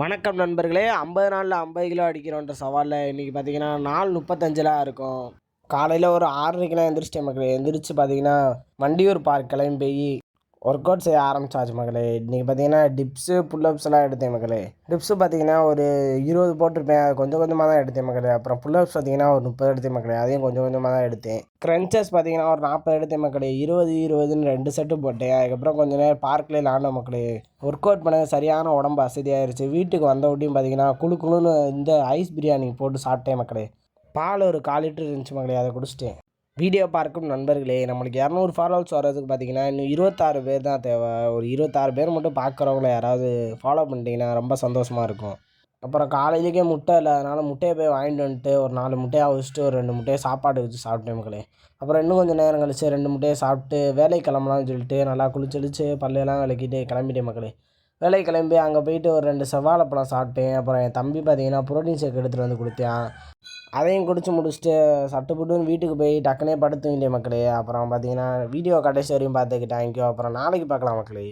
வணக்கம் நண்பர்களே. 50 நாளில் 50 கிலோ அடிக்கிறோன்ற சவாலில் இன்றைக்கி பார்த்தீங்கன்னா நாள் 35 இருக்கும். காலையில் ஒரு 6:30க்கெலாம் எந்திரிச்சிட்டேன் மக்களே. எந்திரிச்சு பார்த்தீங்கன்னா வண்டியூர் பார்க் கிளம்பி போய் ஒர்க் அவுட் செய்ய ஆரம்பிச்சாச்சு மக்களே. இன்றைக்கி பார்த்தீங்கன்னா டிப்ஸு புல்லப்ஸ்லாம் எடுத்தேன் மக்களே. டிப்ஸு பார்த்தீங்கன்னா ஒரு 20 போட்டிருப்பேன். அது கொஞ்சம் கொஞ்சமாக தான் எடுத்தேன் மக்களே. அப்புறம் புல்லப்ஸ் பார்த்தீங்கன்னா ஒரு 30 எடுத்தேன் மக்களே. அதையும் கொஞ்சம் கொஞ்சமாக தான் எடுத்தேன். க்ரன்ச்சஸ் பார்த்தீங்கன்னா ஒரு 40 எடுத்தேன் மக்களே. 20 2 செட்டு போட்டேன். அதுக்கப்புறம் கொஞ்சம் நேரம் பார்க்லேயே விளாண்டோம் மக்களே. ஒர்க் அவுட் பண்ண சரியான உடம்பு அசதியாகிருச்சு. வீட்டுக்கு வந்த விட்டியும் பார்த்தீங்கன்னா குழு குழுன்னு இந்த ஐஸ் பிரியாணி போட்டு சாப்பிட்டேன் மக்களே. பால் ஒரு 1/4 லிட்டர் இருந்துச்சு மக்களே, அதை குடிச்சிட்டேன். வீடியோ பார்க்கும் நண்பர்களே, நம்மளுக்கு 200 ஃபாலோவர்ஸ் வர்றதுக்கு பார்த்தீங்கன்னா இன்னும் 26 பேர் தான் தேவை. ஒரு 26 பேர் மட்டும் பார்க்குறவங்கள யாராவது ஃபாலோ பண்ணிட்டீங்கன்னா ரொம்ப சந்தோஷமாக இருக்கும். அப்புறம் காலையிலேயே முட்டை இல்லாதனால முட்டையை போய் வாங்கிட்டு வந்துட்டு ஒரு 4 முட்டையை அவிச்சிட்டு ஒரு 2 முட்டையை சாப்பாடு வச்சு சாப்பிட்டேன் மக்களே. அப்புறம் இன்னும் கொஞ்சம் நேரம் கழிச்சு 2 முட்டையை சாப்பிட்டு வேலைக்கு கிளம்பலாம்னு சொல்லிட்டு நல்லா குளிச்செளிச்சு பல்லையெல்லாம் விளக்கிட்டு கிளம்பிட்டேன் மக்களே. வேலைக்கு கிளம்பி அங்கே போயிட்டு ஒரு 2 செவ்வாழைப்பழம் சாப்பிட்டேன். அப்புறம் என் தம்பி பார்த்தீங்கன்னா புரோட்டீன் ஷேக் எடுத்துகிட்டு வந்து கொடுத்தான். அதையும் குடிச்சு முடிச்சுட்டு சட்டுப்புட்டுன்னு வீட்டுக்கு போய் டக்குனே படுத்து தூங்கிட்டேன் மக்களே. அப்புறம் பார்த்தீங்கன்னா வீடியோ கடைசி வரையும் பார்த்துக்கு தேங்க்யூ. அப்புறம் நாளைக்கு பார்க்கலாம் மக்களே.